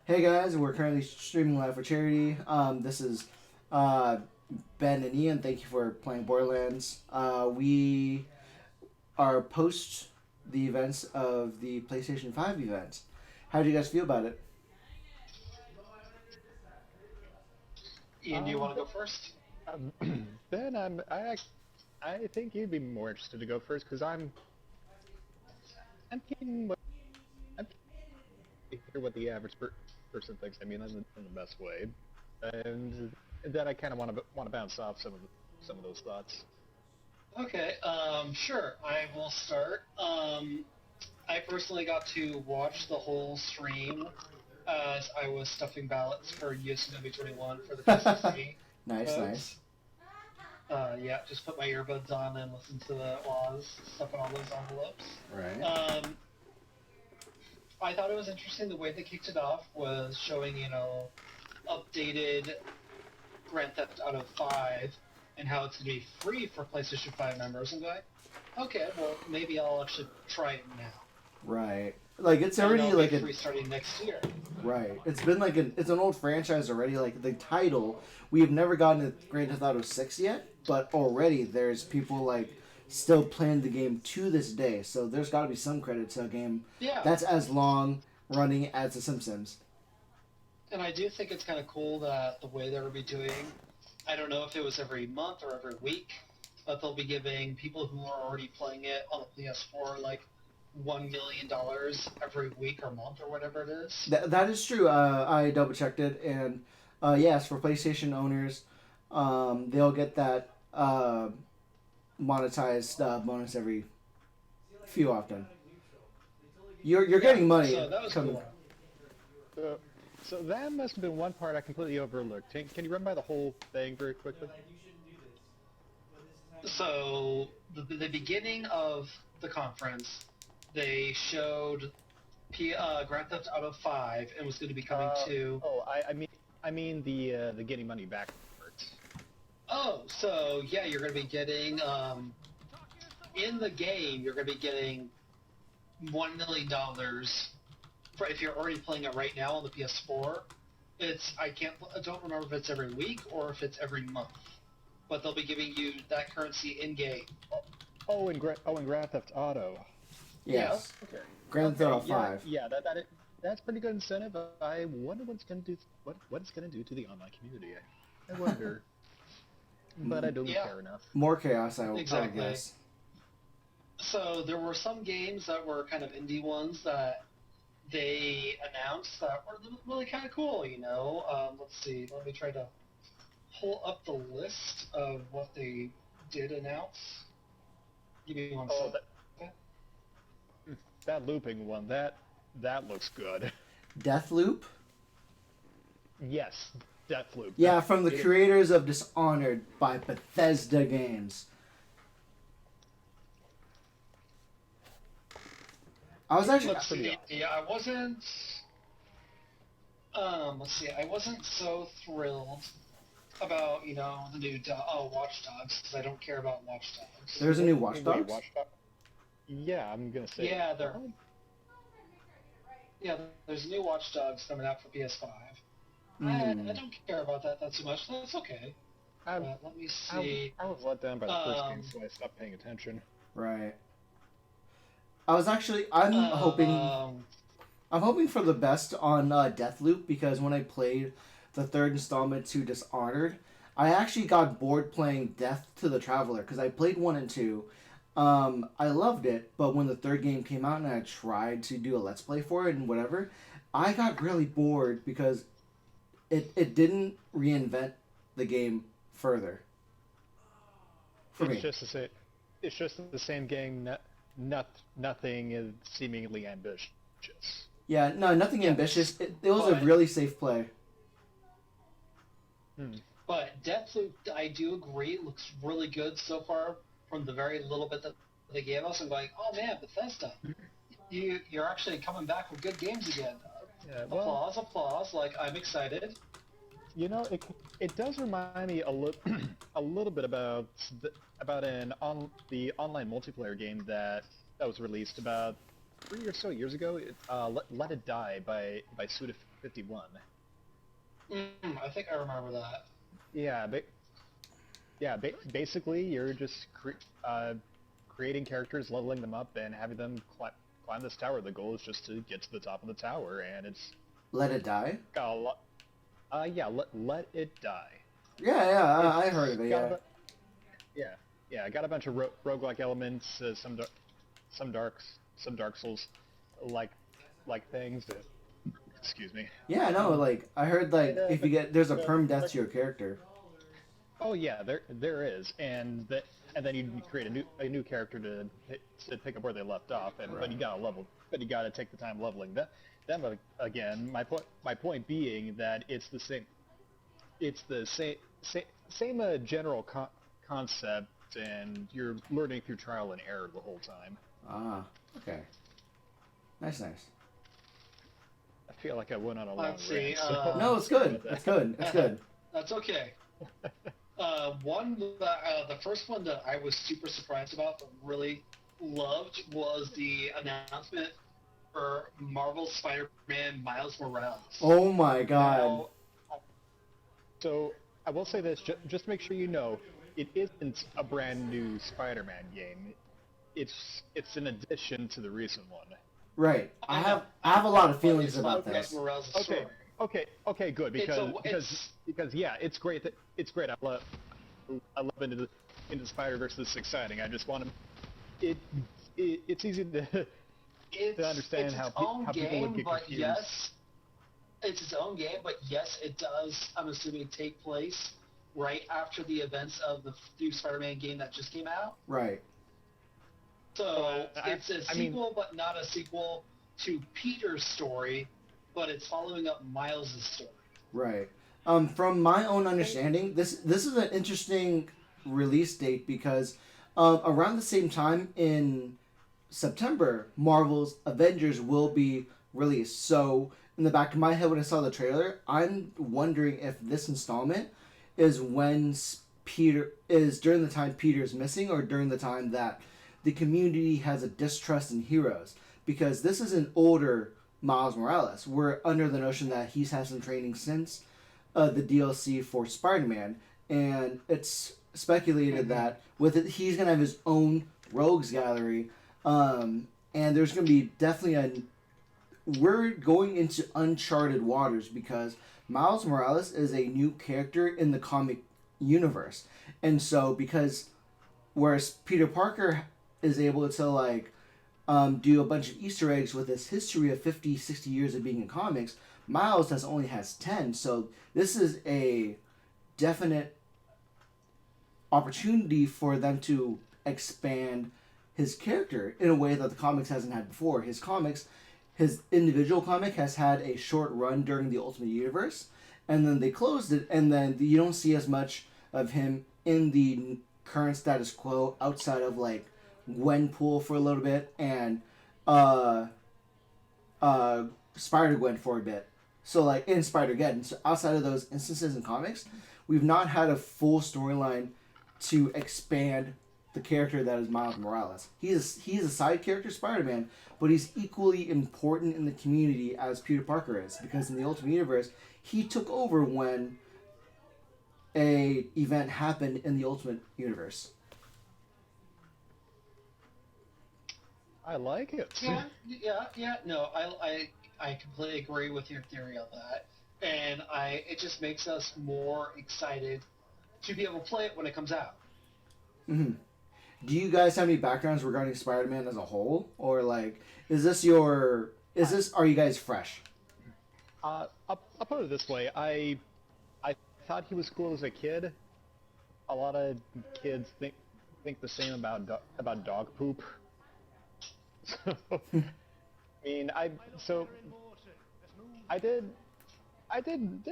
Hey guys, we're currently streaming live for charity. This is uh, Ben and Ian. Thank you for playing Borderlands. We are post the events of the PlayStation 5 event. How do you guys feel about it? Ian, do you want to go first? Um, Ben, I think you'd be more interested to go first because I'm keen I'm keen to hear what the average person thinks. I mean, in the best way, and then I kind of want to bounce off some of those thoughts. Okay, sure. I will start. I personally got to watch the whole stream as I was stuffing ballots for USW21 for the PCC Nice, votes. nice. Yeah, just put my earbuds on and listen to the laws, stuffing all those envelopes. Right. I thought it was interesting the way they kicked it off was showing, updated Grand Theft Auto 5 and how it's going to be free for PlayStation 5 members and going, okay, well, maybe I'll actually try it now. Right. Like it's And already it'll like be a free starting next year. right. It's been like it's an old franchise already. Like the title, we have never gotten to Grand Theft Auto 6 yet, but already there's people like still playing the game to this day. So there's got to be some credit to a game Yeah, that's as long running as The Simpsons. and I do think it's kind of cool that the way they'll be doing, I don't know if it was every month or every week, but they'll be giving people who are already playing it on the PS4 like $1 million every week or month or whatever it is. That is true. I double checked it, and yes, for PlayStation owners, they'll get that monetized bonus every few often. You're Yeah, getting money so that was coming. cool. So, so that must have been one part I completely overlooked. Can you run by the whole thing very quickly? So the beginning of the conference, they showed Grand Theft Auto 5 and was going to be coming to. Oh, I mean the getting money back parts. Oh, so yeah, you're going to be getting in the game. You're going to be getting $1 million for if you're already playing it right now on the PS4. I don't remember if it's every week or if it's every month, but they'll be giving you that currency in game. In Grand Theft Auto. Yeah. Yes, Okay. Grand Theft Okay. Auto Yeah. 5. Yeah. That's pretty good incentive. I wonder what it's gonna do. What it's gonna do to the online community. I wonder. But I don't Yeah, care enough. More chaos, I would exactly. guess. So there were some games that were kind of indie ones that they announced that were really kind of cool. Let's see. Let me try to pull up the list of what they did announce. Give me one Oh, second. that looping one. That looks good. Deathloop. Yes. Deathloop. Yeah, from the creators of Dishonored by Bethesda Games. I was actually Let's see. Yeah, I wasn't. Let's see. I wasn't so thrilled about the new Watch Dogs because I don't care about Watch Dogs. there's a new Watch Wait, Dogs. Yeah, I'm gonna say. Yeah, there's new Watch Dogs coming out for PS5. I Hmm. don't care about that too much. That's okay. I, But let me see. I was let down by the first game, Um, so I stopped paying attention. Right. I was actually. I'm hoping. um, I'm hoping for the best on Deathloop because when I played the third installment to Dishonored, I actually got bored playing Death to the Traveler because I played 1 and 2. I loved it, but when the third game came out and I tried to do a Let's Play for it and whatever, I got really bored because it didn't reinvent the game further for It's me. just the same. It's just the same game. Nothing is seemingly ambitious. Yeah, no, nothing yes, ambitious. It was a but really safe play. Hmm. but Deathloop, I do agree, looks really good so far from the very little bit that they gave us. I'm going, oh man, Bethesda, you're actually coming back with good games again. Yeah. Well, Applause, applause. Like I'm excited. it does remind me a little bit about the online multiplayer game that was released about 3 or so years ago. Let It Die by 51. I think I remember that. Yeah, basically you're just creating characters, leveling them up, and having them climb this tower. The goal is just to get to the top of the tower, and it's Let It Die? got a lot. Yeah, let it die. Yeah, I heard of it. got Yeah. I got a bunch of roguelike elements, some Dark Souls like things. Excuse me. Yeah, no, like I heard like if you get there's a perm death to your character. Oh yeah, there is, and then you create a new character to pick up where they left off, and Right. but you gotta take the time leveling them again. My point being that it's the same general concept, and you're learning through trial and error the whole time. Ah, okay. Nice. I feel like I went on a long Let's see, rant. So. No, it's good. It's good. It's good. That's okay. The first one that I was super surprised about, but really loved, was the announcement for Marvel Spider-Man Miles Morales. Oh my god. Now, so I will say this, just to make sure you know, it isn't a brand new Spider-Man game. It's an addition to the recent one. Right. I have a lot of feelings about this. Morales' Okay. story. Okay, good. Because yeah, it's great. I love into Spider-Verse. This is exciting. I just want to. It's easy to understand how people would get confused. Yes, it's its own game, but yes, it does, I'm assuming, take place right after the events of the new Spider-Man game that just came out. Right. So it's a sequel, but not a sequel to Peter's story, but it's following up Miles' story. Right. From my own understanding, this is an interesting release date because around the same time in September, Marvel's Avengers will be released. So in the back of my head when I saw the trailer, I'm wondering if this installment is when Peter is during the time Peter is missing or during the time that the community has a distrust in heroes, because this is an older Miles Morales. We're under the notion that he's had some training since the DLC for Spider-Man, and it's speculated that with it, he's gonna have his own rogues gallery, and there's gonna be definitely we're going into uncharted waters because Miles Morales is a new character in the comic universe, and so because whereas Peter Parker is able to like do a bunch of Easter eggs with his history of 50, 60 years of being in comics, Miles only has 10. So this is a definite opportunity for them to expand his character in a way that the comics hasn't had before. His individual comic has had a short run during the Ultimate Universe, and then they closed it, and then you don't see as much of him in the current status quo outside of like Gwenpool for a little bit and Spider-Gwen for a bit. So like in Spider-Geddon, so outside of those instances in comics, we've not had a full storyline to expand the character that is Miles Morales. He's a side character, Spider-Man, but he's equally important in the community as Peter Parker is, because in the Ultimate Universe, he took over when a event happened in the Ultimate Universe. I like it. Yeah. No, I completely agree with your theory on that, and it just makes us more excited to be able to play it when it comes out. Mm-hmm. Do you guys have any backgrounds regarding Spider-Man as a whole, or like, are you guys fresh? I'll put it this way. I thought he was cool as a kid. A lot of kids think the same about dog poop. So, I mean, I did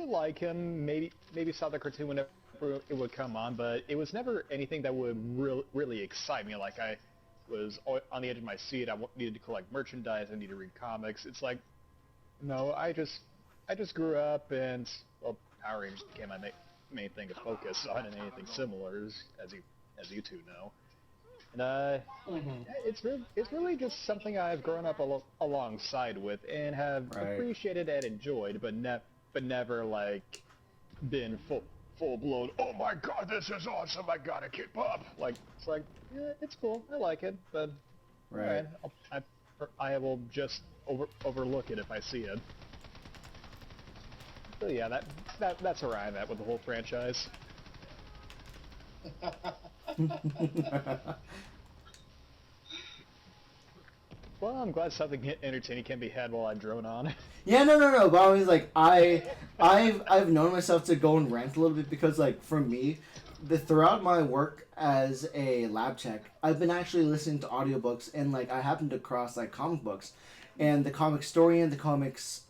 like him. Maybe saw the cartoon whenever it would come on, but it was never anything that would really excite me. Like I was on the edge of my seat. I needed to collect merchandise. I needed to read comics. It's like, no, I just grew up, and well, Power Rangers became my main thing to focus on, and anything similar, as you two know. Mm-hmm. it's really just something I've grown up alongside with and have Right. appreciated and enjoyed, but never like been full blown. Oh my god, this is awesome! I gotta keep up. Like it's like yeah, it's cool. I like it, but Right. alright, I will just overlook it if I see it. So yeah, that's where I'm at with the whole franchise. Well, I'm glad something entertaining can be had while I drone on. Yeah, no. But I was like, I've known myself to go and rant a little bit because, like, for me, throughout my work as a lab tech, I've been actually listening to audiobooks, and like, I happened to cross like comic books, and the comic story and the comics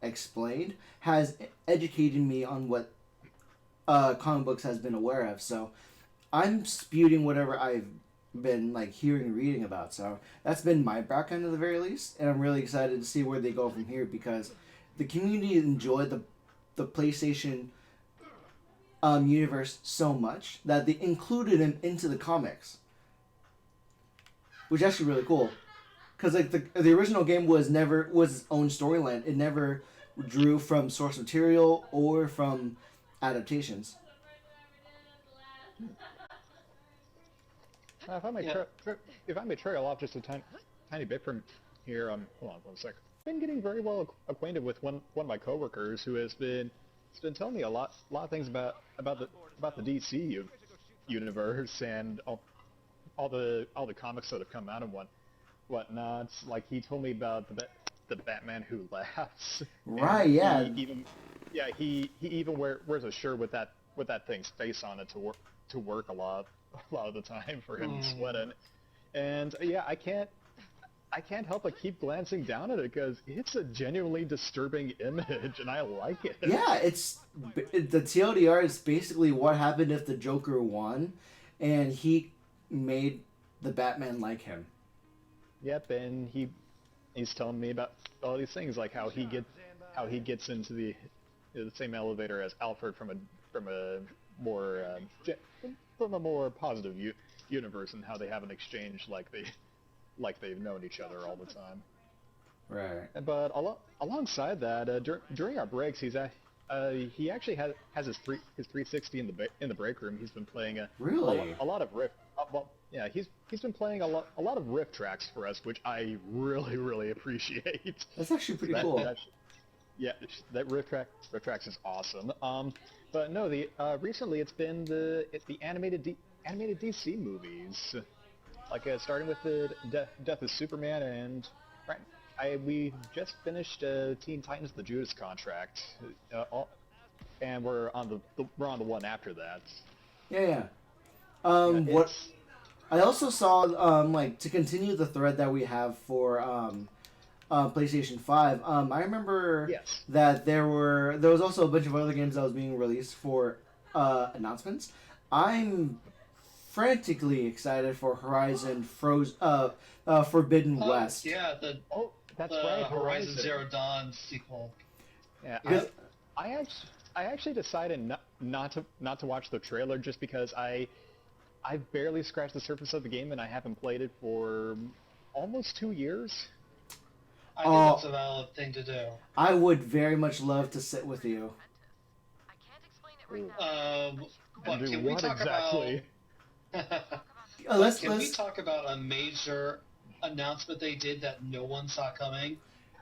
explained has educated me on what comic books has been aware of. So I'm spewing whatever I've been like hearing and reading about. So that's been my background at the very least, and I'm really excited to see where they go from here because the community enjoyed the PlayStation universe so much that they included him into the comics, which is actually really cool. Because like the original game was its own storyline. It never drew from source material or from adaptations. Yeah. If I may trail off just a tiny bit from here, hold on one sec. I've been getting very well acquainted with one of my coworkers who has been telling me a lot of things about the DC universe and all the comics that have come out and whatnot. Like he told me about the Batman Who Laughs. Right. And Yeah. he even wears a shirt with that thing's face on it to work a lot of the time for him to sweat in. And yeah, I can't help but keep glancing down at it because it's a genuinely disturbing image, and I like it. Yeah. The TLDR is basically what happened if the Joker won, and he made the Batman like him. Yep, and he's telling me about all these things, like how he gets into the same elevator as Alfred from a more from a more positive universe, and how they have an exchange like they've known each other all the time. Right. But alongside that, during our breaks, he actually has his 360 in the break room. He's been playing Really? a lot of riff. Well, yeah, he's been playing a lot of riff tracks for us, which I really appreciate. That's actually pretty cool. Yeah, that riff tracks is awesome. But no, recently it's been the animated DC movies, like starting with the Death of Superman, and we just finished Teen Titans: The Judas Contract, and we're on the one after that. Yeah. What I also saw, like to continue the thread that we have for PlayStation 5. I remember that there was also a bunch of other games that was being released for announcements. I'm frantically excited for Horizon Forbidden West. Yeah, that's the right, Horizon Zero Dawn sequel. Yeah, Yep. I actually decided not to watch the trailer just because I've barely scratched the surface of the game and I haven't played it for almost 2 years. I think that's a valid thing to do. I would very much love to sit with you. But do can we what talk exactly? about? Can we talk about a major announcement they did that no one saw coming?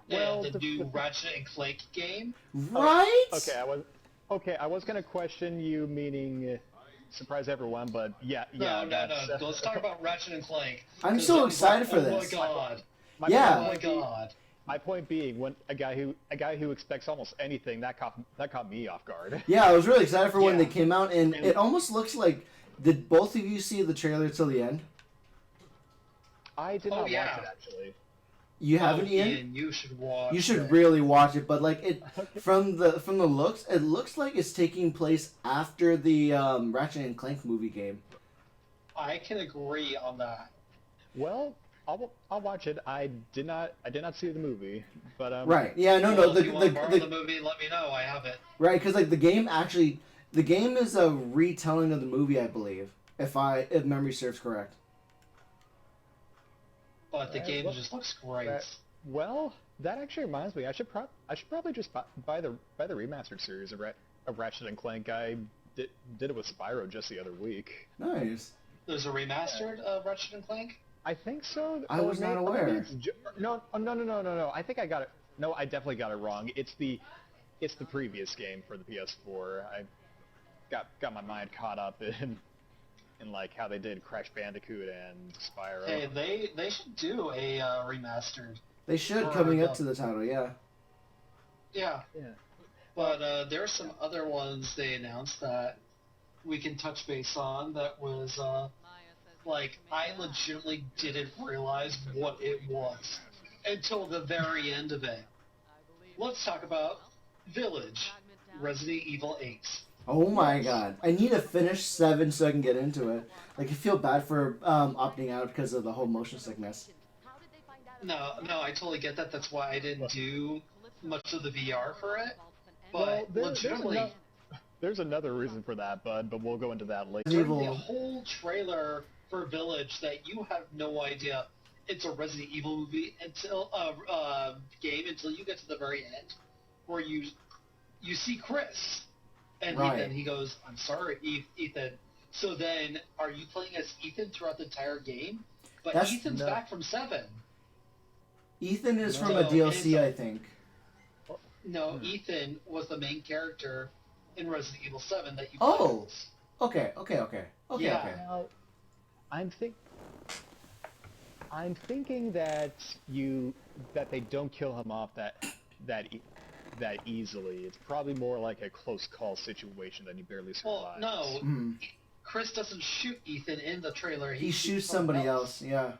Well, the new Ratchet and Clank game. Right? I was gonna question you, meaning surprise everyone, but yeah. No. Let's talk about Ratchet and Clank. I'm so excited for this. Oh my god. Yeah. Oh my god. My point being, when a guy who expects almost anything, that caught me off guard. Yeah, I was really excited for when Yeah. they came out, and it almost looks like. Did both of you see the trailer till the end? I did not watch it actually. You haven't, Ian? You should watch. You should it. really watch it, but like it from the looks, it looks like it's taking place after the Ratchet and Clank movie game. I can agree on that. Well, I'll watch it. I did not see the movie, but Right? Yeah, no. Well, if you want to borrow the movie, let me know. I have it. Right, because like the game is a retelling of the movie, I believe, if memory serves correct. but the game just looks great. Well, that actually reminds me. I should probably just buy the remastered series of Ratchet and Clank. I did it with Spyro just the other week. Nice. There's a remastered of Ratchet and Clank? I think so. I was not aware. No. I think I got it. No, I definitely got it wrong. It's the previous game for the PS4. I got my mind caught up in like how they did Crash Bandicoot and Spyro. Hey, they should do a remastered. They should, coming up to the title, yeah. Yeah. But there's some other ones they announced that we can touch base on that was, like, I legitimately didn't realize what it was until the very end of it. Let's talk about Village, Resident Evil 8. Oh my god. I need to finish 7 so I can get into it. Like, I feel bad for opting out because of the whole motion sickness. No, I totally get that. That's why I didn't do much of the VR for it. But legitimately... There's another reason for that, bud, but we'll go into that later. There's a whole trailer for Village that you have no idea it's a Resident Evil movie until game until you get to the very end, where you see Chris, and then he goes, "I'm sorry, Ethan." So then, are you playing as Ethan throughout the entire game? But Ethan's back from 7. Ethan is from a DLC, I think. No, Ethan was the main character in Resident Evil 7 that you played. Okay. Now, I'm thinking that they don't kill him off that easily. It's probably more like a close call situation that he barely survives. Well, no. Chris doesn't shoot Ethan in the trailer. He shoots somebody else. Yeah.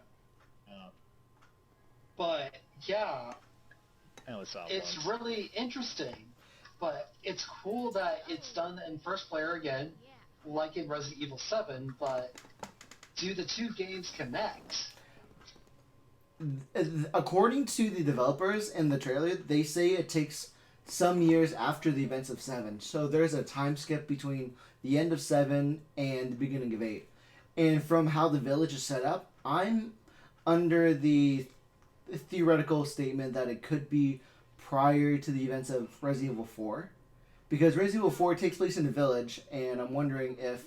But yeah, I only saw it it's once. really interesting. But it's cool that it's done in first player again, like in Resident Evil 7, but do the two games connect? According to the developers in the trailer, they say it takes some years after the events of 7. So there's a time skip between the end of 7 and the beginning of 8. And from how the village is set up, I'm under the theoretical statement that it could be prior to the events of Resident Evil 4, because Resident Evil 4 takes place in a village, and I'm wondering if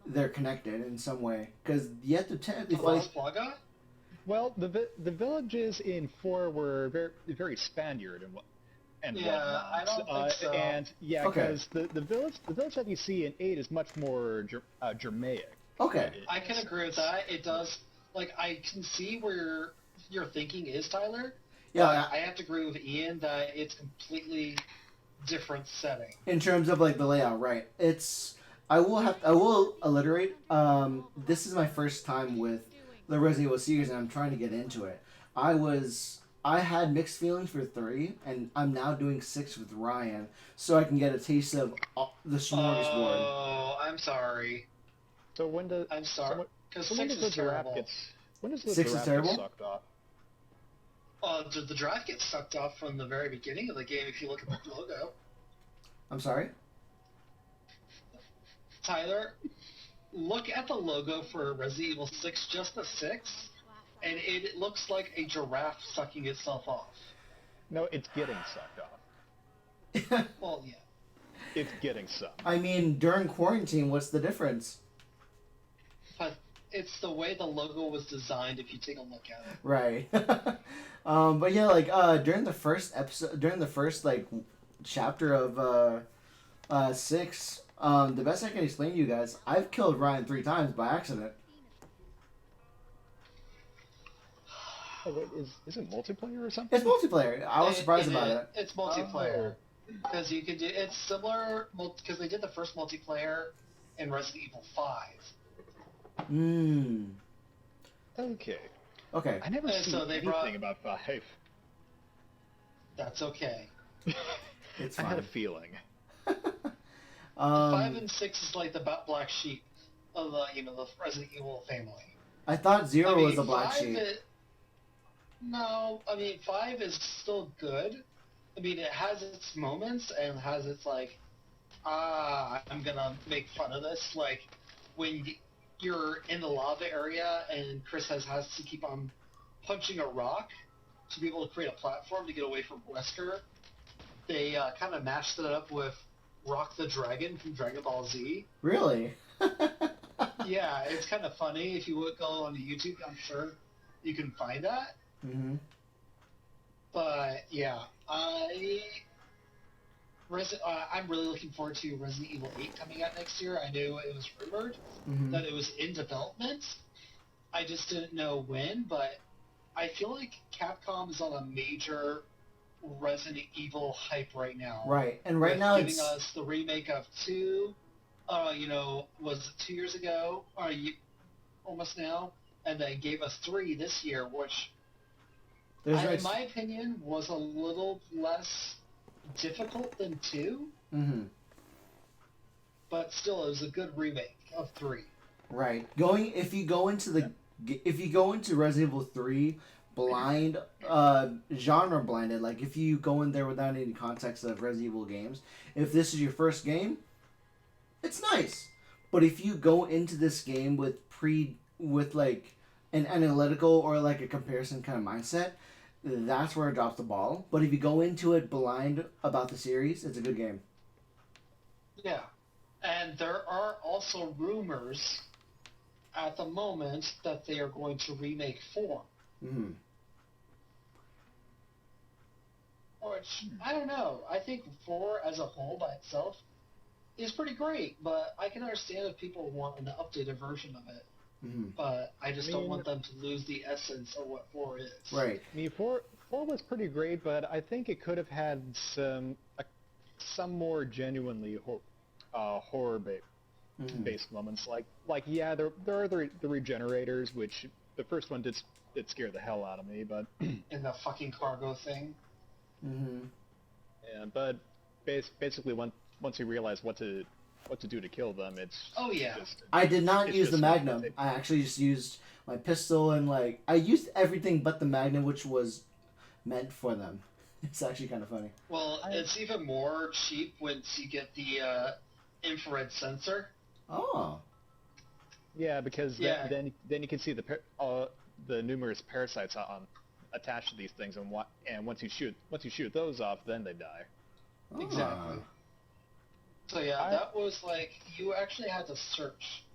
they're connected in some way, because you have to technically fight. Well, the villages in 4 were very Spaniard and whatnot. I don't think so. And because the village that you see in 8 is much more Germanic. Okay. I can agree with that. It does. Like, I can see where your thinking is, Tyler. Yeah, I have to agree with Ian that it's completely different setting. In terms of like the layout, right? I will alliterate. This is my first time with the Resident Evil series, and I'm trying to get into it. I had mixed feelings for 3, and I'm now doing 6 with Ryan, so I can get a taste of the smorgasbord. Oh, I'm sorry. So when does I'm sorry because so 6 is terrible. When does the 6 is terrible? Get sucked off? The draft gets sucked off from the very beginning of the game if you look at the logo. I'm sorry? Tyler, look at the logo for Resident Evil 6, just the 6, and it looks like a giraffe sucking itself off. No, it's getting sucked off. Well, yeah. It's getting sucked. I mean, during quarantine, what's the difference? But it's the way the logo was designed if you take a look at it. Right. But yeah, like during the first like chapter of 6, the best I can explain to you guys, I've killed Ryan 3 times by accident. Oh, wait, is it multiplayer or something? It's multiplayer. I was surprised about it. It's multiplayer because you can do. It's similar because they did the first multiplayer in Resident Evil 5. Okay. Okay. I never seen anything about 5. That's okay. It's I fine. had a feeling. 5 and 6 is like the black sheep of the the Resident Evil family. I thought 0 was the black sheep. No, I mean 5 is still good. I mean it has its moments and has its like, I'm gonna make fun of this, like when you're in the lava area and Chris has to keep on punching a rock to be able to create a platform to get away from Wesker. They kind of mashed it up with Rock the Dragon from Dragon Ball Z. Really? Yeah, it's kind of funny. If you would go on YouTube, I'm sure you can find that. Mm-hmm. But yeah, I'm really looking forward to Resident Evil 8 coming out next year. I knew it was rumored that it was in development. I just didn't know when, but I feel like Capcom is on a major Resident Evil hype right now. Right, and right now giving us the remake of 2, was it 2 years ago, or almost now, and then gave us 3 this year, which, in my opinion, was a little less difficult than 2. Mm-hmm. But still, it was a good remake of 3. Right. If you go into Resident Evil 3 blind, genre blinded, like if you go in there without any context of Resident Evil games, if this is your first game, it's nice. But if you go into this game with like an analytical or like a comparison kind of mindset, that's where it drops the ball. But if you go into it blind about the series, it's a good game. Yeah. And there are also rumors at the moment that they are going to remake 4. Mm-hmm. Which, I don't know. I think 4 as a whole by itself is pretty great, but I can understand if people want an updated version of it. Mm-hmm. But I just don't want them to lose the essence of what 4 is. Right. I mean, 4 was pretty great, but I think it could have had some more genuinely horror-based moments. Like yeah, there are the regenerators, which the first one did scare the hell out of me, but in the fucking cargo thing. Mm-hmm. Yeah, but basically once you realize what to do to kill them, it's I did not use the Magnum. I actually just used my pistol and I used everything but the Magnum, which was meant for them. It's actually kind of funny. Well, it's even more cheap once you get the infrared sensor. Oh. Yeah, because then you can see the numerous parasites attached to these things, and once you shoot those off, then they die. Oh. Exactly. So yeah, that was you actually had to search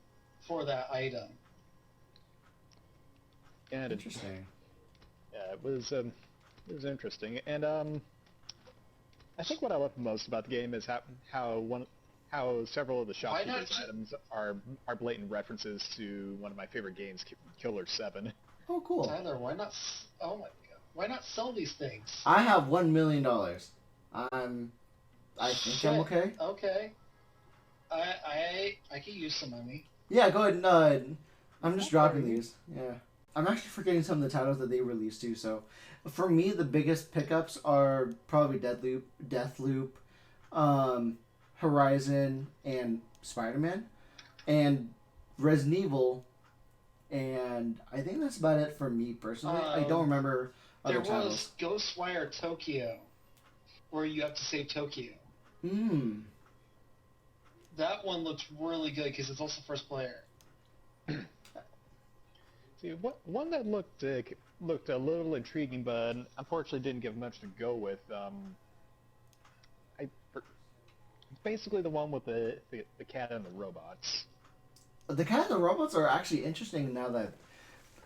for that item. And interesting. It was interesting, and I think what I love most about the game is how several of the shopkeepers' items are blatant references to one of my favorite games, Killer 7. Oh, cool. Tyler, why not? Oh my god, why not sell these things? I have $1 million. I think I'm okay. Okay. I could use some money. Yeah, go ahead. I'm just dropping these. Yeah. I'm actually forgetting some of the titles that they released too. So, for me, the biggest pickups are probably Deathloop, Horizon, and Spider-Man, and Resident Evil, and I think that's about it for me personally. I don't remember other titles. There was Ghostwire Tokyo, where you have to save Tokyo. Hmm. That one looks really good because it's also first player. See, one that looked a little intriguing, but unfortunately didn't give much to go with. Basically the one with the cat and the robots. The cat and the robots are actually interesting now that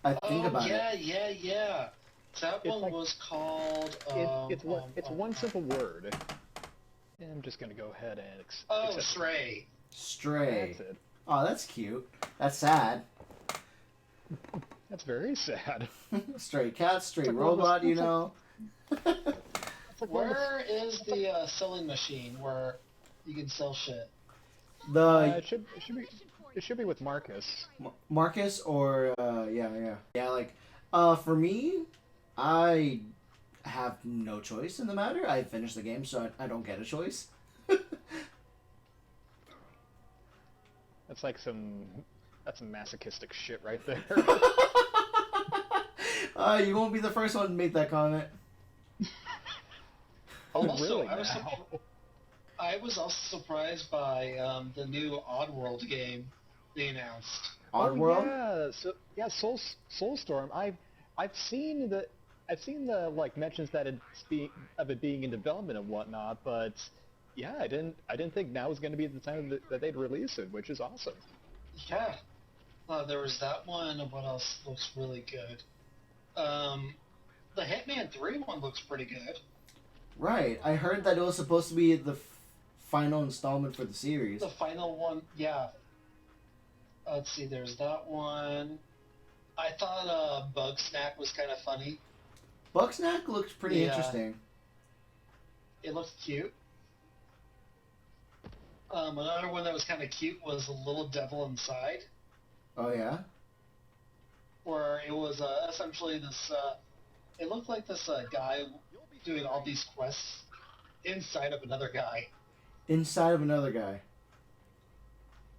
I think about it. Yeah. That one was called. It's one simple word. And I'm just gonna go ahead and Stray. Stray. That's it. Oh, that's cute. That's sad. That's very sad. Stray cat, stray robot, you know. Where is the selling machine where you can sell shit? It should be with Marcus. Marcus or for me, I have no choice in the matter. I finished the game, so I don't get a choice. That's some masochistic shit right there. You won't be the first one to make that comment. Also, really? I was also surprised by the new Oddworld game they announced. Oddworld? Yeah. So Soulstorm. I've seen the like mentions that it being in development and whatnot, but yeah, I didn't think now was going to be the time that they'd release it, which is awesome. Yeah. There was that one. What else looks really good? The Hitman 3 one looks pretty good. Right. I heard that it was supposed to be the final installment for the series. The final one, yeah. Let's see, there's that one. I thought Bug Snack was kind of funny. Bugsnack looks pretty Yeah. interesting. It looks cute. Another one that was kind of cute was The Little Devil Inside, Oh yeah. where it was essentially this. It looked like this guy doing all these quests inside of another guy. Inside of another guy.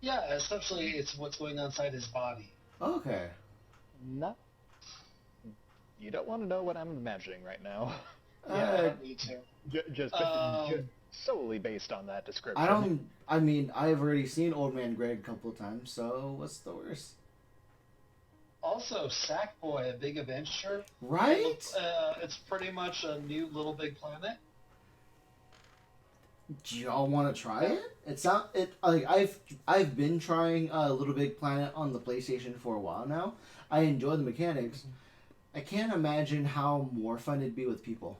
Yeah, essentially it's what's going on inside his body. Okay. Not. You don't want to know what I'm imagining right now. Yeah, me too. Just solely based on that description. I don't. I mean, I've already seen Old Man Greg a couple of times, so what's the worst? Also, Sackboy: A Big Adventure. Right? It's pretty much a new Little Big Planet. Do y'all want to try it? It's not. It like I've been trying Little Big Planet on the PlayStation for a while now. I enjoy the mechanics. I can't imagine how more fun it'd be with people.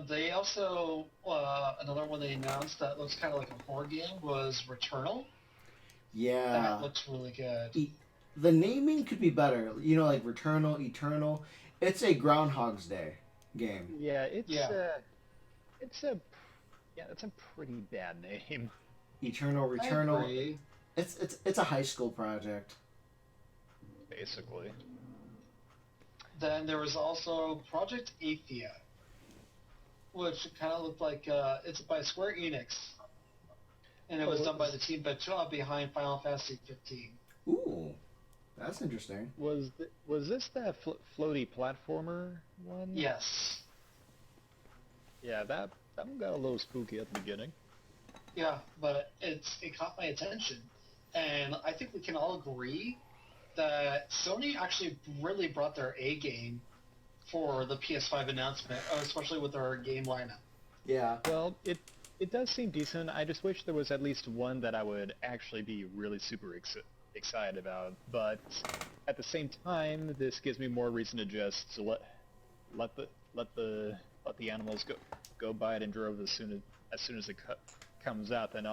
They also another one they announced that looks kind of like a horror game was Returnal. Yeah. That looks really good. The naming could be better. You know, like Returnal, Eternal. It's a Groundhog's Day game. Yeah, it's a pretty bad name. Eternal, I Returnal. agree. It's a high school project. Basically. Then there was also Project Athia, which kind of looked like it's by Square Enix, and it was done by the team behind Final Fantasy 15. Ooh, that's interesting. Was this that floaty platformer one? Yes. Yeah, that one got a little spooky at the beginning. Yeah, but it caught my attention, and I think we can all agree that Sony actually really brought their A game for the PS5 announcement, especially with their game lineup. Yeah. Well, it does seem decent. I just wish there was at least one that I would actually be really super excited about. But at the same time, this gives me more reason to just let the animals go by it and drove as soon as it comes out. Then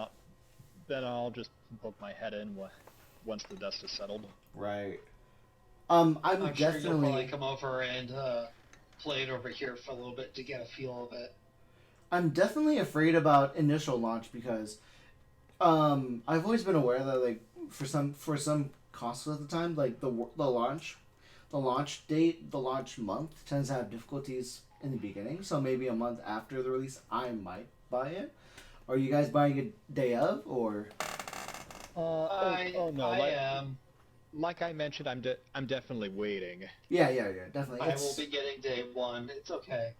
I'll just poke my head in once the dust is settled. Right. I'm sure you'll definitely. probably come over and play it over here for a little bit to get a feel of it. I'm definitely afraid about initial launch because I've always been aware that like for some costs at the time, like the launch date, the launch month tends to have difficulties in the beginning. So maybe a month after the release, I might buy it. Are you guys buying it day of or? No! I am. Like I mentioned, I'm definitely waiting. Yeah, definitely. I will be getting day one. It's okay.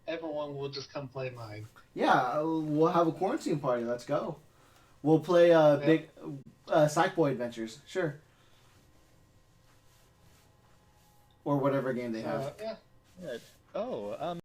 Everyone will just come play mine. Yeah, we'll have a quarantine party. Let's go. We'll play big Sackboy Adventures. Sure. Or whatever game they have. Yeah. Good. Oh,